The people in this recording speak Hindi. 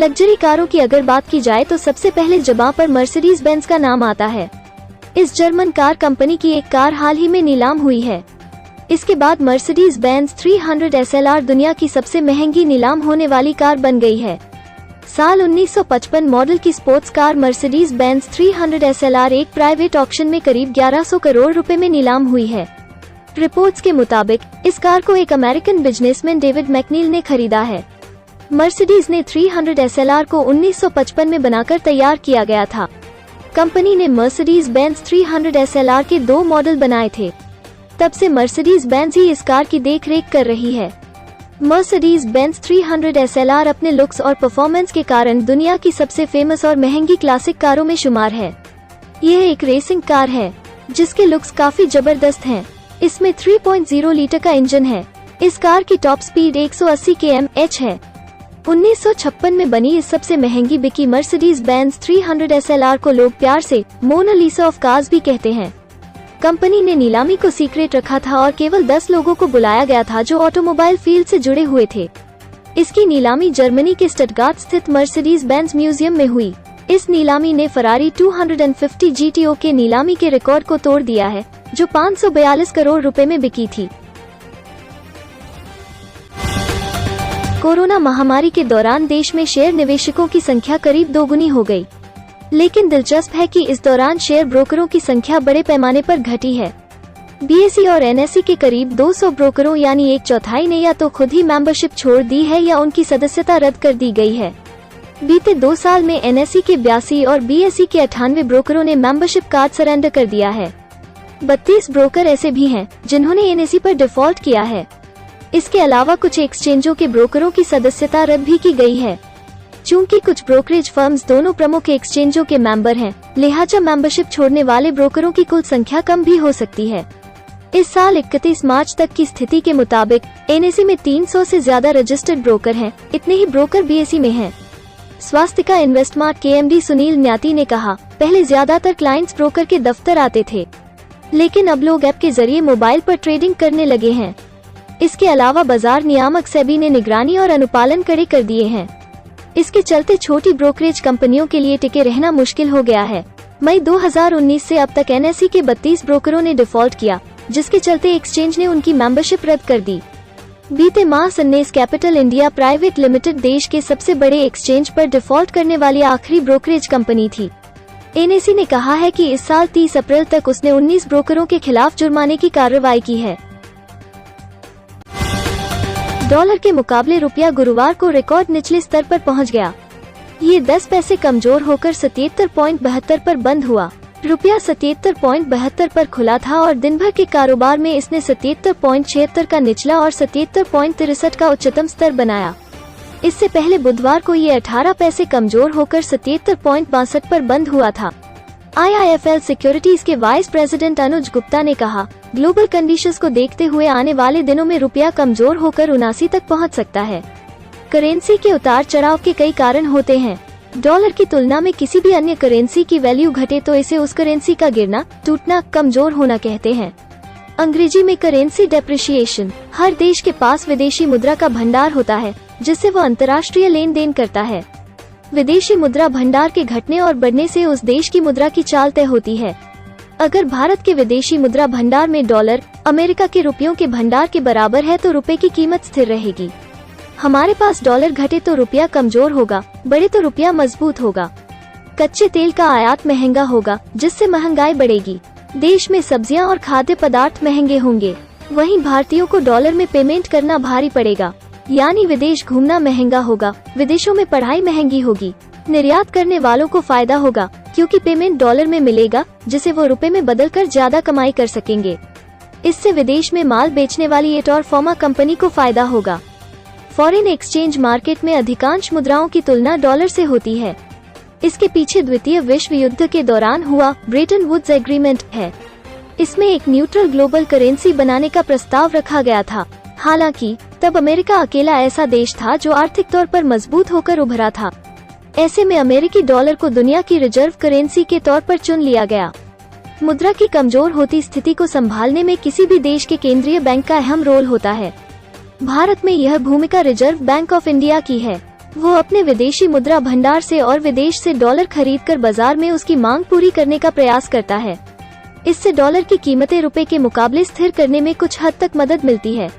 लग्जरी कारों की अगर बात की जाए तो सबसे पहले जबां पर मर्सिडीज बेंज का नाम आता है। इस जर्मन कार कंपनी की एक कार हाल ही में नीलाम हुई है। इसके बाद मर्सिडीज बेंज 300 SLR दुनिया की सबसे महंगी नीलाम होने वाली कार बन गई है। साल 1955 मॉडल की sports car Mercedes Benz 300 SLR एक प्राइवेट ऑक्शन में करीब 1100 करोड़ रुपए में नीलाम हुई है। रिपोर्ट्स के मुताबिक इस कार को एक अमेरिकन बिजनेसमैन डेविड मैकनील ने खरीदा है। मर्सिडीज ने 300 SLR को 1955 में बनाकर तैयार किया गया था। कंपनी ने मर्सिडीज बेंज 300 SLR के 2 मॉडल बनाए थे। तब से मर्सिडीज बेंज ही इस कार की देखरेख कर रही है। मर्सिडीज बेंज 300 SLR अपने लुक्स और परफॉर्मेंस के कारण दुनिया की सबसे फेमस और महंगी क्लासिक कारों में शुमार है। यह एक रेसिंग कार है जिसके लुक्स काफी जबरदस्त हैं। इसमें 3.0 लीटर का इंजन है। इस कार की टॉप स्पीड 180 km/h है। 1956 में बनी इस सबसे महंगी बिकी मर्सिडीज बेंज 300 SLR को लोग प्यार से मोनालिसा ऑफ कार्स भी कहते हैं। कंपनी ने नीलामी को सीक्रेट रखा था और केवल 10 लोगों को बुलाया गया था जो ऑटोमोबाइल फील्ड से जुड़े हुए थे। इसकी नीलामी जर्मनी के स्टटगार्ट स्थित मर्सिडीज बेंज म्यूजियम में हुई। इस नीलामी ने फरारी 250 GTO के नीलामी के रिकॉर्ड को तोड़ दिया है जो 542 करोड़ रुपए में बिकी थी। कोरोना महामारी के दौरान देश में शेयर निवेशकों की संख्या करीब दोगुनी हो गई। लेकिन दिलचस्प है कि इस दौरान शेयर ब्रोकरों की संख्या बड़े पैमाने पर घटी है। BSE और NSE के करीब 200 ब्रोकरों यानी 1/4 ने या तो खुद ही मेंबरशिप छोड़ दी है या उनकी सदस्यता रद्द कर दी गई है। बीते 2 साल में NSE के 82 और BSE के 98 ब्रोकरों ने मेंबरशिप कार्ड सरेंडर कर दिया है। 32 ब्रोकर ऐसे भी हैं जिन्होंने NSE पर डिफॉल्ट किया है। इसके अलावा कुछ एक्सचेंजों के ब्रोकरों की सदस्यता रद्द भी की गई है। चूंकि कुछ ब्रोकरेज फर्म्स दोनों प्रमुख एक्सचेंजों के मेंबर हैं, लिहाजा मेंबरशिप छोड़ने वाले ब्रोकरों की कुल संख्या कम भी हो सकती है। इस साल 31 मार्च तक की स्थिति के मुताबिक NSE में 300 से ज्यादा रजिस्टर्ड ब्रोकर हैं। इतने ही ब्रोकर BSE में हैं। स्वास्तिका इन्वेस्टमार्ट के MD सुनील न्याती ने कहा, पहले ज्यादातर क्लाइंट्स ब्रोकर के दफ्तर आते थे, लेकिन अब लोग ऐप के जरिए मोबाइल पर ट्रेडिंग करने लगे हैं। इसके अलावा बाजार नियामक सेबी ने निगरानी और अनुपालन कड़े कर दिए हैं। इसके चलते छोटी ब्रोकरेज कंपनियों के लिए टिके रहना मुश्किल हो गया है। मई 2019 से अब तक NSE के 32 ब्रोकरों ने डिफॉल्ट किया, जिसके चलते एक्सचेंज ने उनकी मेंबरशिप रद्द कर दी। बीते माह सन्नेस कैपिटल इंडिया प्राइवेट लिमिटेड देश के सबसे बड़े एक्सचेंज पर डिफॉल्ट करने वाली आखिरी ब्रोकरेज कंपनी थी। NSE ने कहा है कि इस साल 30 अप्रैल तक उसने 19 ब्रोकरों के खिलाफ जुर्माने की कार्रवाई की है। डॉलर के मुकाबले रुपया गुरुवार को रिकॉर्ड निचले स्तर पर पहुंच गया। ये 10 पैसे कमजोर होकर 77.72 पर बंद हुआ। रुपया 77.72 पर खुला था और दिन भर के कारोबार में इसने 77.76 का निचला और 77.63 का उच्चतम स्तर बनाया। इससे पहले बुधवार को ये 18 पैसे कमजोर होकर 77.62 पर बंद हुआ था। IIFL सिक्योरिटीज के वाइस प्रेसिडेंट अनुज गुप्ता ने कहा, ग्लोबल कंडीशंस को देखते हुए आने वाले दिनों में रुपया कमजोर होकर 79 तक पहुंच सकता है। करेंसी के उतार चढ़ाव के कई कारण होते हैं। डॉलर की तुलना में किसी भी अन्य करेंसी की वैल्यू घटे तो इसे उस करेंसी का गिरना, टूटना, कमजोर होना कहते हैं। अंग्रेजी में करेंसी डेप्रिशिएशन। हर देश के पास विदेशी मुद्रा का भंडार होता है जिससे वो अंतर्राष्ट्रीय लेन देन करता है। विदेशी मुद्रा भंडार के घटने और बढ़ने से उस देश की मुद्रा की चाल तय होती है। अगर भारत के विदेशी मुद्रा भंडार में डॉलर अमेरिका के रुपयों के भंडार के बराबर है तो रुपए की कीमत स्थिर रहेगी। हमारे पास डॉलर घटे तो रुपया कमजोर होगा, बढ़े तो रुपया मजबूत होगा। कच्चे तेल का आयात महंगा होगा जिससे महंगाई बढ़ेगी। देश में सब्जियां और खाद्य पदार्थ महंगे होंगे। वहीं भारतीयों को डॉलर में पेमेंट करना भारी पड़ेगा, यानी विदेश घूमना महंगा होगा। विदेशों में पढ़ाई महंगी होगी। निर्यात करने वालों को फायदा होगा क्योंकि पेमेंट डॉलर में मिलेगा जिसे वो रुपए में बदलकर ज्यादा कमाई कर सकेंगे। इससे विदेश में माल बेचने वाली एट और फॉर्मा कंपनी को फायदा होगा। फॉरेन एक्सचेंज मार्केट में अधिकांश मुद्राओं की तुलना डॉलर से होती है। इसके पीछे द्वितीय विश्व युद्ध के दौरान हुआ ब्रेटन वुड्स एग्रीमेंट है। इसमें एक न्यूट्रल ग्लोबल करेंसी बनाने का प्रस्ताव रखा गया था। हालांकि तब अमेरिका अकेला ऐसा देश था जो आर्थिक तौर पर मजबूत होकर उभरा था। ऐसे में अमेरिकी डॉलर को दुनिया की रिजर्व करेंसी के तौर पर चुन लिया गया। मुद्रा की कमजोर होती स्थिति को संभालने में किसी भी देश के केंद्रीय बैंक का अहम रोल होता है। भारत में यह भूमिका रिजर्व बैंक ऑफ इंडिया की है। वो अपने विदेशी मुद्रा भंडार से और विदेश से डॉलर खरीदकर बाजार में उसकी मांग पूरी करने का प्रयास करता है। इससे डॉलर की कीमतें रुपए के मुकाबले स्थिर करने में कुछ हद तक मदद मिलती है।